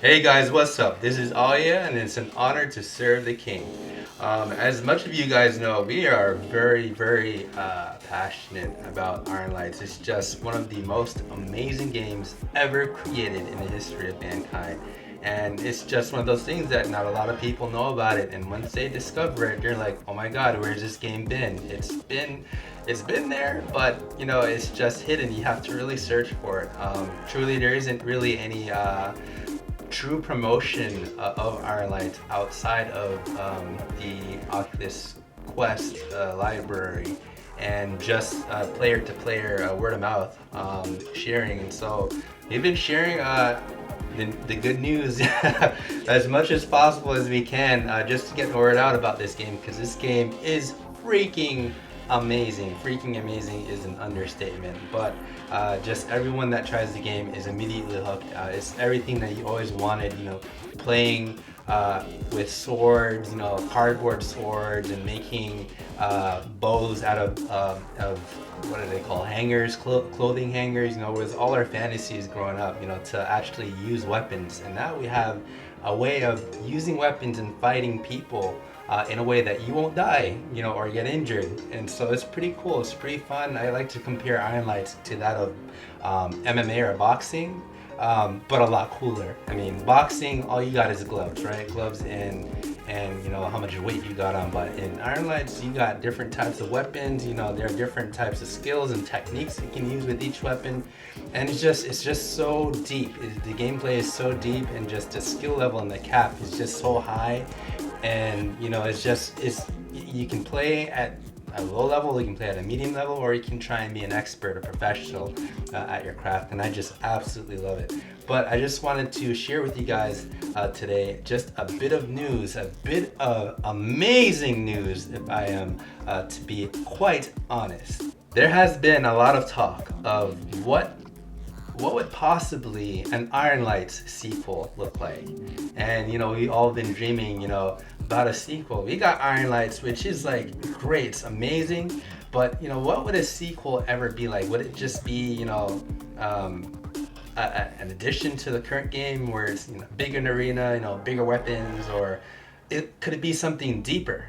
Hey guys, what's up? This is Awwyeeah, and it's an honor to serve the king. As much of you guys know, we are very passionate about Ironlights. It's just one of the most amazing games ever created in the history of mankind. And it's just one of those things that not a lot of people know about it. And once they discover it, they're like, "Oh my God, where's this game been? It's been there, but it's just hidden. You have to really search for it. Truly, there isn't really any true promotion of Ironlights outside of the Oculus Quest library and just player to player, word of mouth sharing. And so we've been sharing the good news as much as possible as we can, just to get the word out about this game, because this game is freaking amazing. Freaking amazing is an understatement, but just everyone that tries the game is immediately hooked. It's everything that you always wanted, playing with swords, cardboard swords, and making bows out of what do they call, hangers, clothing hangers. It was all our fantasies growing up, to actually use weapons. And now we have a way of using weapons and fighting people in a way that you won't die, or get injured. And so it's pretty cool. It's pretty fun. I like to compare Ironlights to that of MMA or boxing, but a lot cooler. I mean, boxing, all you got is gloves, right? Gloves and how much weight you got on. But in Ironlights, you got different types of weapons. There are different types of skills and techniques you can use with each weapon, and it's just so deep. The gameplay is so deep, and just the skill level and the cap is just so high. And you can play at a low level, you can play at a medium level, or you can try and be an expert, a professional at your craft. And I just absolutely love it. But I just wanted to share with you guys today just a bit of news, a bit of amazing news, if I am to be quite honest. There has been a lot of talk of what would possibly an Ironlights sequel look like. And we all been dreaming, about a sequel. We got Ironlights, which is like great, it's amazing, but what would a sequel ever be like? Would it just be an addition to the current game where it's bigger in arena, bigger weapons, or could it be something deeper?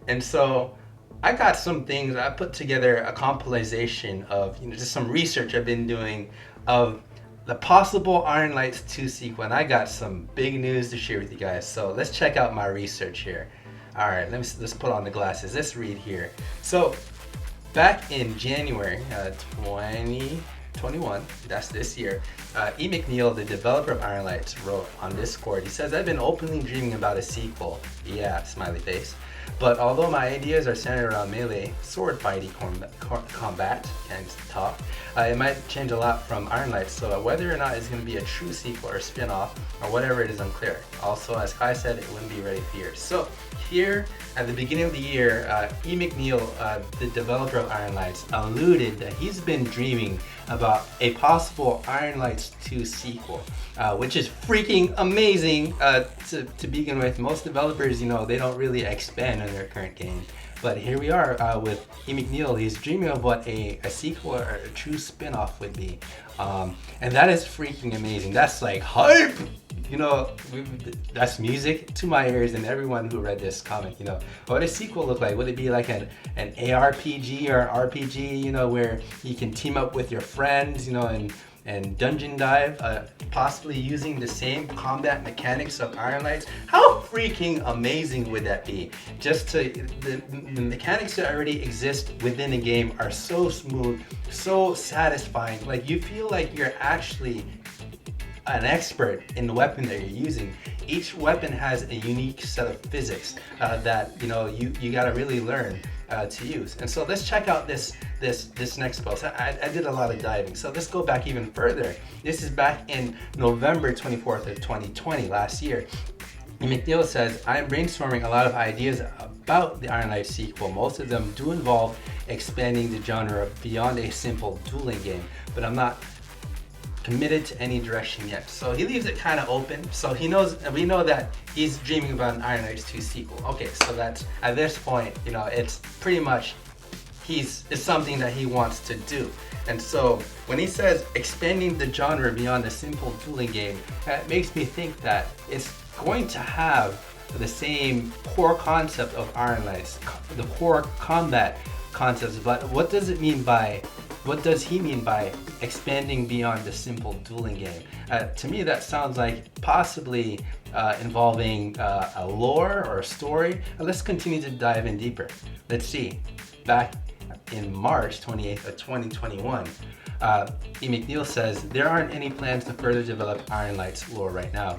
And so I got some things. I put together a compilation of just some research I've been doing of the possible Ironlights 2 sequel, and I got some big news to share with you guys. So let's check out my research here. All right, let's put on the glasses. Let's read here. So back in January 2021, that's this year, E. McNeil, the developer of Ironlights, wrote on Discord. He says, "I've been openly dreaming about a sequel." Yeah, smiley face. "But although my ideas are centered around melee, sword fighting combat, can't talk, it might change a lot from Ironlights, so whether or not it's going to be a true sequel or spin-off or whatever it is unclear. Also, as Kai said, it wouldn't be ready for years." So here at the beginning of the year, E. McNeil, the developer of Ironlights, alluded that he's been dreaming about a possible Ironlights 2 sequel, which is freaking amazing to begin with. Most developers, they don't really expand on their current game. But here we are with E. McNeil. He's dreaming of what a sequel or a true spin-off would be. And that is freaking amazing. That's like hype! That's music to my ears and everyone who read this comment. What would a sequel look like? Would it be like an ARPG or an RPG, where you can team up with your friends, and dungeon dive, possibly using the same combat mechanics of Ironlights? How freaking amazing would that be? The mechanics that already exist within the game are so smooth, so satisfying. Like, you feel like you're actually an expert in the weapon that you're using. Each weapon has a unique set of physics that you gotta really learn to use. And so let's check out this next post. I did a lot of diving, so let's go back even further. This is back in November 24th of 2020, last year. McNeil says, "I'm brainstorming a lot of ideas about the Ironlights sequel. Most of them do involve expanding the genre beyond a simple dueling game, but I'm not committed to any direction yet." So he leaves it kind of open. So we know that he's dreaming about an Ironlights 2 sequel. Okay, so that's, at this point, it's pretty much is something that he wants to do. And so when he says expanding the genre beyond a simple dueling game, it makes me think that it's going to have the same core concept of Ironlights, the core combat concepts. But what does he mean by expanding beyond the simple dueling game? To me, that sounds like possibly involving a lore or a story. Let's continue to dive in deeper. Let's see. Back in March 28th of 2021, E. McNeil says, there aren't any plans to further develop Ironlights lore right now.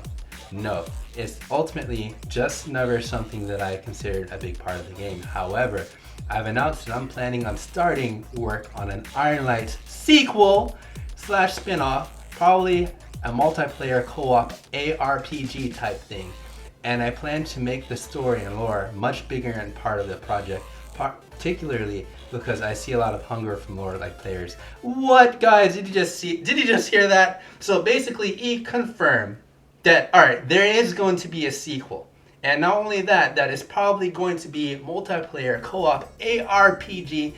No, it's ultimately just never something that I considered a big part of the game. However, I've announced that I'm planning on starting work on an Ironlights sequel / spinoff, probably a multiplayer co-op ARPG type thing. And I plan to make the story and lore much bigger and part of the project, particularly because I see a lot of hunger from lore-like players. What, guys? Did you just hear that? So basically, E confirmed that, all right, there is going to be a sequel. And not only that, that is probably going to be multiplayer co-op ARPG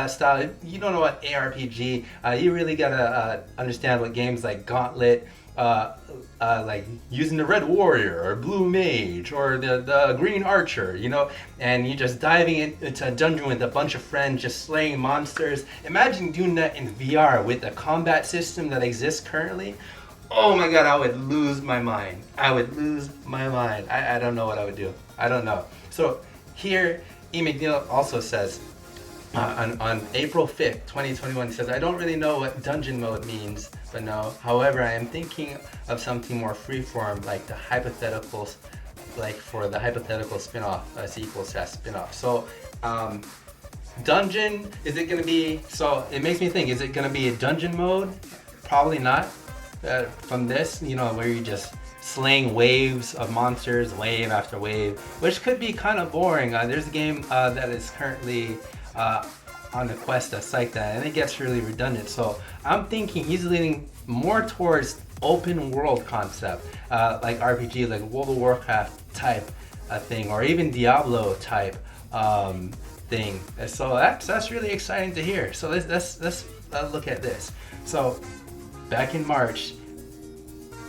style. If you don't know what ARPG, you really gotta understand what games like Gauntlet, like using the Red Warrior or Blue Mage or the Green Archer, you know, and you're just diving into a dungeon with a bunch of friends, just slaying monsters. Imagine doing that in VR with the combat system that exists currently. Oh my god, I would lose my mind. I don't know what I would do. I don't know. So here, E. McNeil also says, on April 5th, 2021, he says, I don't really know what dungeon mode means, but no. However, I am thinking of something more freeform, like the hypotheticals, like for the hypothetical spinoff, sequel / spinoff. So, dungeon, is it going to be, so it makes me think, is it going to be a dungeon mode? Probably not. From this, you know, where you're just slaying waves of monsters, wave after wave, which could be kind of boring. There's a game that is currently on the quest of Psych that, and it gets really redundant. So I'm thinking he's leaning more towards open world concept, like RPG, like World of Warcraft type thing, or even Diablo type thing. So that's really exciting to hear. So let's look at this. So back in March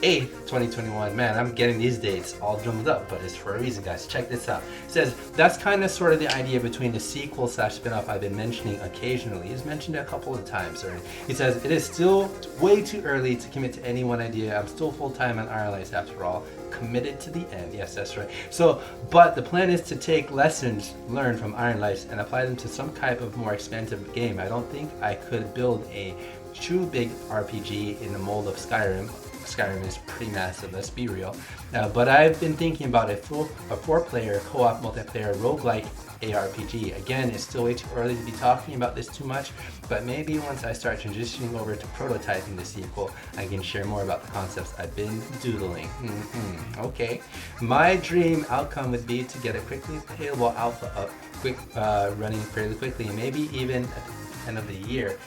8th, 2021, man, I'm getting these dates all jumbled up, but it's for a reason, guys. Check this out. It says, that's kind of sort of the idea between the sequel / spinoff I've been mentioning occasionally. He's mentioned it a couple of times already. He says, it is still way too early to commit to any one idea. I'm still full-time on Ironlights after all. Committed to the end. Yes, that's right. So, but the plan is to take lessons learned from Ironlights and apply them to some type of more expansive game. I don't think I could build a true big RPG in the mold of Skyrim. Skyrim is pretty massive, let's be real. But I've been thinking about a 4-player co-op multiplayer roguelike ARPG. Again, it's still way too early to be talking about this too much, but maybe once I start transitioning over to prototyping the sequel, I can share more about the concepts I've been doodling. Okay. My dream outcome would be to get a quickly playable alpha up, running fairly quickly, maybe even at the end of the year.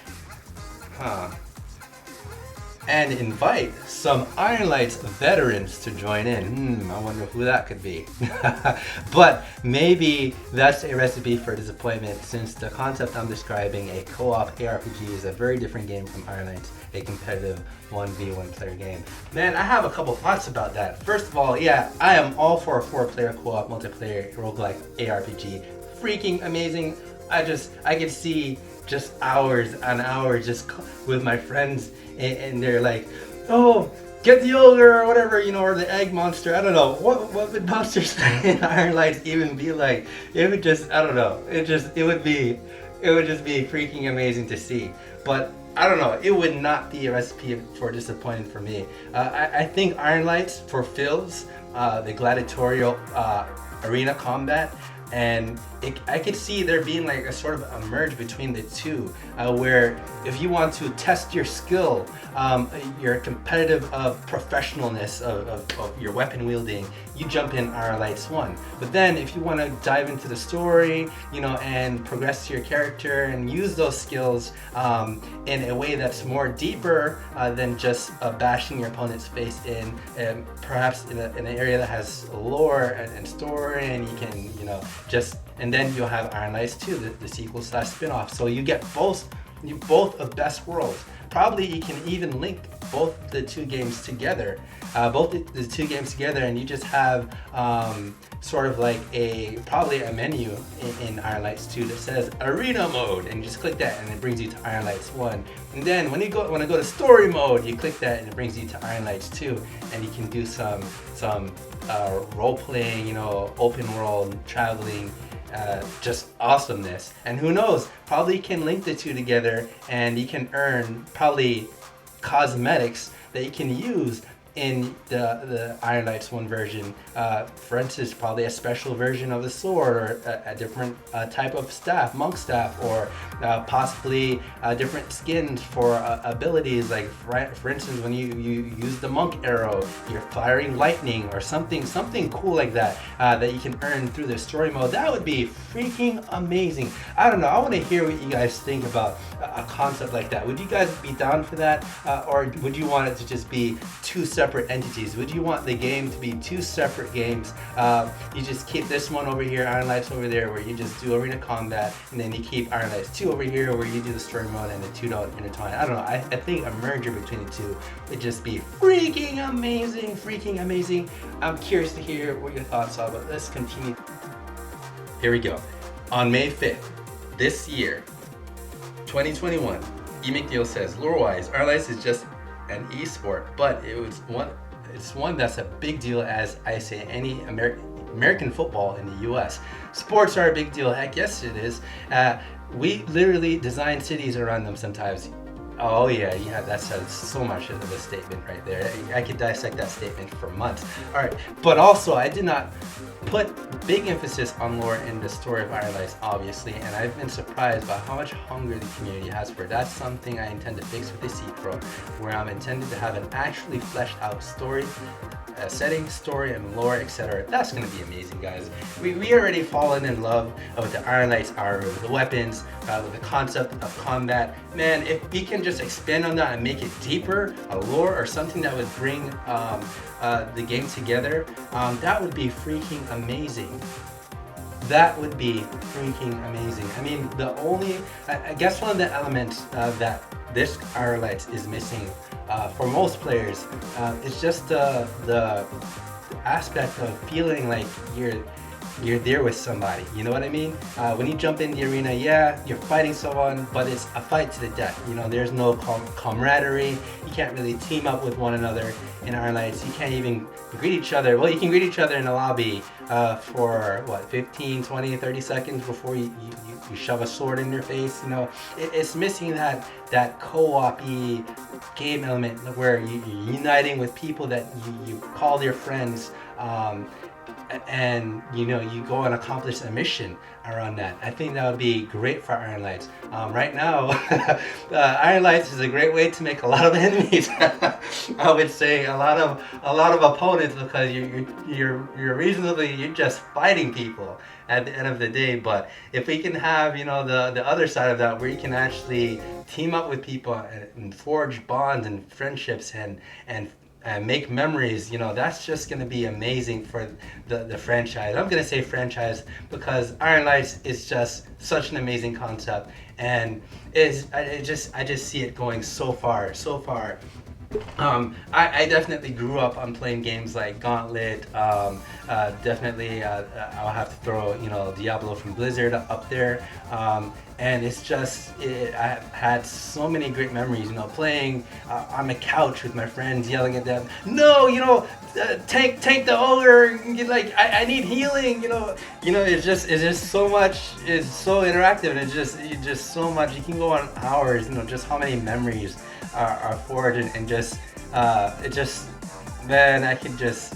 And invite some Ironlights veterans to join in. I wonder who that could be. But maybe that's a recipe for disappointment, since the concept I'm describing, a co-op ARPG, is a very different game from Ironlights, a competitive 1v1 player game. Man, I have a couple thoughts about that. First of all, yeah, I am all for a 4-player co-op multiplayer roguelike ARPG. Freaking amazing. I could see just hours on hours just with my friends, and they're like, oh, get the ogre or whatever, you know, or the egg monster. I don't know what would monsters in Ironlights even be like. It would just, I don't know, it would just be freaking amazing to see. But I don't know, it would not be a recipe for disappointment for me. I think Ironlights fulfills the gladiatorial arena combat, and I could see there being like a sort of a merge between the two, where if you want to test your skill, your competitive professionalness of your weapon wielding, you jump in Ironlights 1. But then if you want to dive into the story, you know, and progress your character and use those skills in a way that's more deeper than just bashing your opponent's face in, and perhaps in an area that has lore and story, and you can, you know, And then you'll have Ironlights 2, the sequel slash spinoff. So you get both of best worlds. Probably you can even link both the two games together, the two games together, and you just have sort of like probably a menu in Ironlights 2 that says Arena Mode, and you just click that, and it brings you to Ironlights 1. And then when I go to Story Mode, you click that, and it brings you to Ironlights 2, and you can do some role playing, open world traveling. Just awesomeness, and who knows, probably you can link the two together and you can earn probably cosmetics that you can use in the Ironlights 1 version. For instance, probably a special version of the sword, or a different type of staff, monk staff, or possibly different skins for abilities. Like for instance, when you use the monk arrow, you're firing lightning or something cool like that that you can earn through the story mode. That would be freaking amazing. I don't know. I want to hear what you guys think about a concept like that. Would you guys be down for that, or would you want it to just be two separate entities? Would you want the game to be two separate games? You just keep this one over here, Ironlights over there, where you just do arena combat, and then you keep Ironlights 2 over here, where you do the story mode, and the two don't intertwine. I don't know. I think a merger between the two would just be freaking amazing. I'm curious to hear what your thoughts are, but let's continue. Here we go. On May 5th, this year, 2021, eMcNeil says, lore-wise, Ironlights is just an esport, but it's one that's a big deal, as I say any American football in the US. Sports are a big deal. Heck yes it is. We literally design cities around them sometimes. Oh yeah, that says so much of a statement right there. I could dissect that statement for months. All right, but also I did not put big emphasis on lore in the story of Ironlights, obviously, and I've been surprised by how much hunger the community has for it. That's something I intend to fix with the sequel, where I'm intended to have an actually fleshed out story, setting, story, and lore, etc. That's going to be amazing, guys. We already fallen in love with the Ironlights armor, with the weapons, with the concept of combat. Man, if we can just expand on that and make it deeper, a lore or something that would bring the game together, that would be freaking amazing. That would be freaking amazing. I mean, I guess one of the elements that this Ironlights is missing for most players is just the aspect of feeling like you're there with somebody. You know what I mean? When you jump in the arena, yeah, you're fighting someone, but it's a fight to the death. There's no camaraderie. You can't really team up with one another in Ironlights. You can't even greet each other. Well, you can greet each other in the lobby for 15, 20, 30 seconds before you shove a sword in their face. It's missing that co-op-y game element where you're uniting with people that you call your friends, and you go and accomplish a mission around that. I think that would be great for Ironlights. Right now, Ironlights is a great way to make a lot of enemies. I would say a lot of opponents, because you're just fighting people at the end of the day. But if we can have the other side of that, where you can actually team up with people and forge bonds and friendships and make memories, that's just going to be amazing for the franchise. I'm going to say franchise because Ironlights is just such an amazing concept, and I just see it going so far. I definitely grew up on playing games like Gauntlet. Definitely, I'll have to throw Diablo from Blizzard up there. And it's just, I've had so many great memories, playing on the couch with my friends, yelling at them, no, tank the ogre, like, I need healing, it's just so much, it's so interactive, and it's just so much. You can go on hours, just how many memories are forged, and just, man, I could just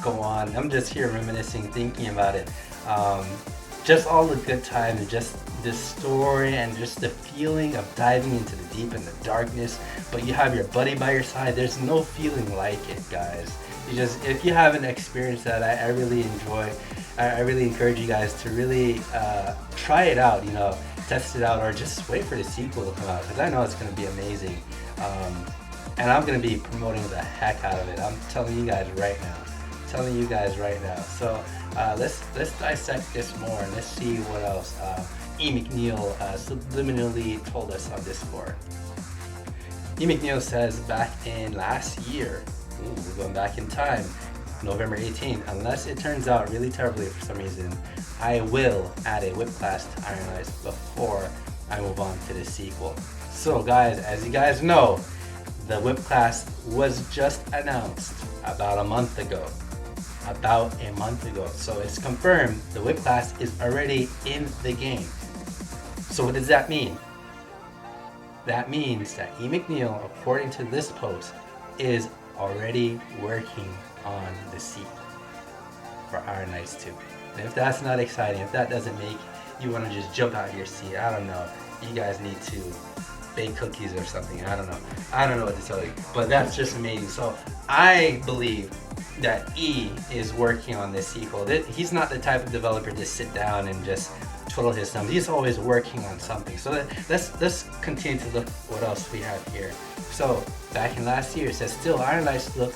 go on. I'm just here reminiscing, thinking about it. Just all the good times, just this story, and just the feeling of diving into the deep and the darkness, but you have your buddy by your side. There's no feeling like it, guys. If you haven't experienced that, I really enjoy. I really encourage you guys to really try it out, test it out, or just wait for the sequel to come out, because I know it's going to be amazing. And I'm going to be promoting the heck out of it. I'm telling you guys right now. telling you guys right now. So let's dissect this more and let's see what else E. McNeil subliminally told us on Discord. E. McNeil says back in last year, we're going back in time, November 18th, unless it turns out really terribly for some reason, I will add a whip class to Ironlights before I move on to the sequel. So guys, as you guys know, the whip class was just announced about a month ago. So it's confirmed the whip class is already in the game. So what does that mean? That means that E. McNeil, according to this post, is already working on the sequel for Ironlights 2. And if that's not exciting, if that doesn't make you want to just jump out of your seat, I don't know. You guys need to bake cookies or something. I don't know what to tell you. But that's just amazing. So I believe that E is working on this sequel. He's not the type of developer to sit down and just twiddle his thumbs. He's always working on something. So let's continue to look what else we have here. So back in last year, it says still Ironlights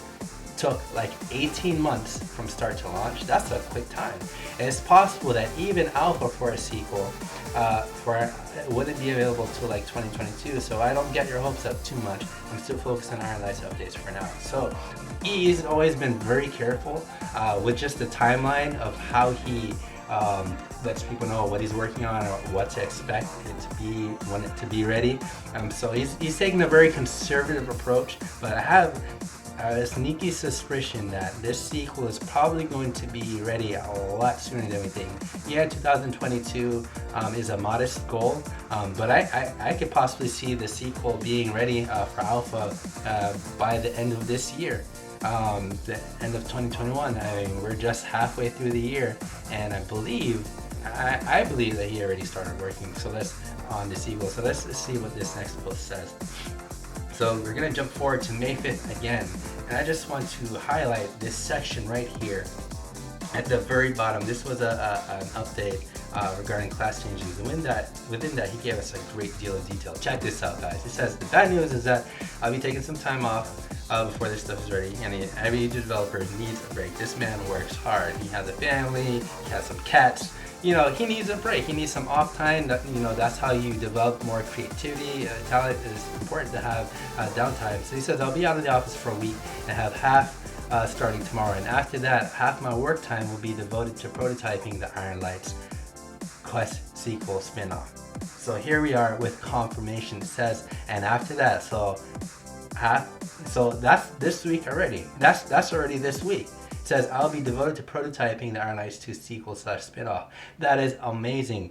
took like 18 months from start to launch. That's a quick time. And it's possible that even alpha for a sequel wouldn't be available till like 2022. So I don't get your hopes up too much. I'm still focused on Ironlights updates for now. So E's always been very careful with just the timeline of how he lets people know what he's working on or what to expect it to be when it to be ready. So he's taking a very conservative approach, but I have a sneaky suspicion that this sequel is probably going to be ready a lot sooner than we think. Yeah, 2022 is a modest goal, but I could possibly see the sequel being ready for alpha by the end of this year. The end of 2021. I mean, we're just halfway through the year, and I believe that he already started working. So let's on the sequel. So let's see what this next post says. So we're gonna jump forward to May 5th again, and I just want to highlight this section right here at the very bottom. This was an update regarding class changes. And within that, he gave us a great deal of detail. Check this out, guys. It says the bad news is that I'll be taking some time off before this stuff is ready. And every developer needs a break. This man works hard. He has a family. He has some cats. You know, he needs a break. He needs some off time. That's how you develop more creativity. Talent is important to have downtime. So he says, I'll be out of the office for a week and have half starting tomorrow. And after that, half my work time will be devoted to prototyping the Ironlights Quest sequel spin-off. So here we are with confirmation. It says, and after that, so that's this week already. That's already this week. It says, I'll be devoted to prototyping the Ironlights 2 sequel / spin-off. That is amazing.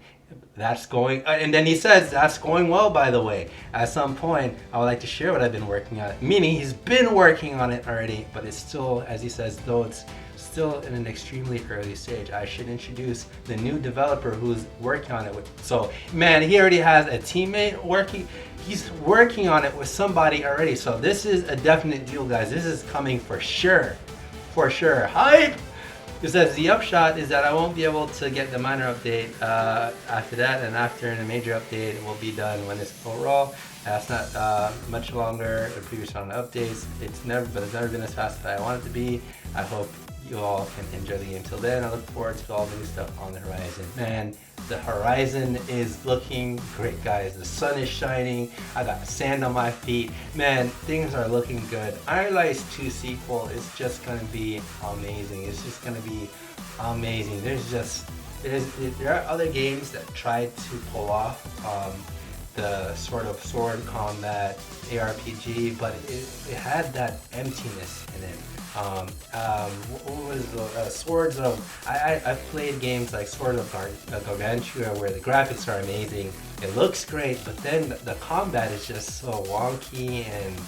That's going, and then he says, that's going well, by the way. At some point, I would like to share what I've been working on. Meaning he's been working on it already, but it's still, as he says, though it's still in an extremely early stage. I should introduce the new developer who's working on it with. So, man, he already has a teammate working. He's working on it with somebody already. So this is a definite deal, guys. This is coming for sure. For sure. Hype! It says the upshot is that I won't be able to get the minor update after that, and after the major update it will be done when it's overall. That's not much longer. The previous round of updates. It's never been as fast as I want it to be. I hope you all can enjoy the game. Till then, I look forward to all the new stuff on the horizon. Man, the horizon is looking great, guys. The sun is shining. I got sand on my feet. Man, things are looking good. Ironlights 2 sequel is just gonna be amazing. It's just gonna be amazing. There are other games that tried to pull off the sort of sword combat ARPG, but it had that emptiness in it. What was the Swords of... I've played games like Sword of Gargantua where the graphics are amazing. It looks great, but then the combat is just so wonky and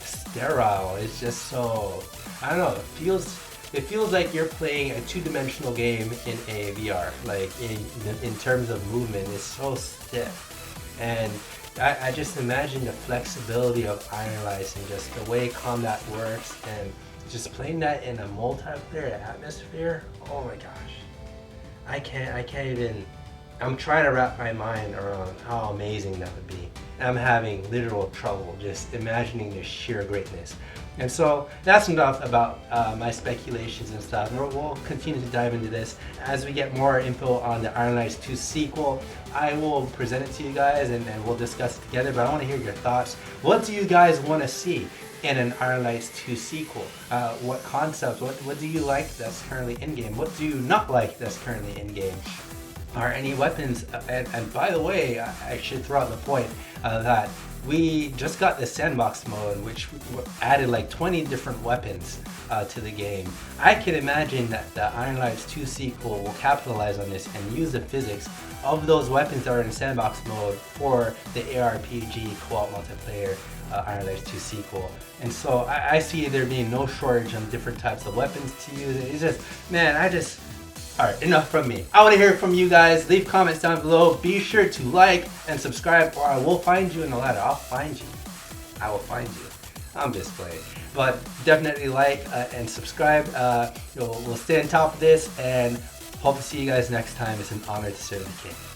sterile. It's just so... I don't know, it feels like you're playing a two-dimensional game in a VR. Like in terms of movement, it's so stiff. And I just imagine the flexibility of Ironlights and just the way combat works, and just playing that in a multiplayer atmosphere. Oh my gosh, I can't even. I'm trying to wrap my mind around how amazing that would be. I'm having literal trouble just imagining their sheer greatness. And so that's enough about my speculations and stuff. We'll continue to dive into this as we get more info on the Ironlights 2 sequel. I will present it to you guys and we'll discuss it together, but I want to hear your thoughts. What do you guys want to see in an Ironlights 2 sequel? What concepts, what do you like that's currently in-game? What do you not like that's currently in-game? Are any weapons, and by the way, I should throw out the point that we just got the sandbox mode, which added like 20 different weapons to the game. I can imagine that the Ironlights 2 sequel will capitalize on this and use the physics of those weapons that are in sandbox mode for the ARPG co-op multiplayer Ironlights 2 sequel. And so I see there being no shortage on different types of weapons to use. It's just, man, Alright, enough from me. I want to hear from you guys. Leave comments down below. Be sure to like and subscribe or I will find you in the ladder. I'll find you. I will find you. I'm just playing. But definitely like and subscribe. We'll stay on top of this and hope to see you guys next time. It's an honor to serve the king.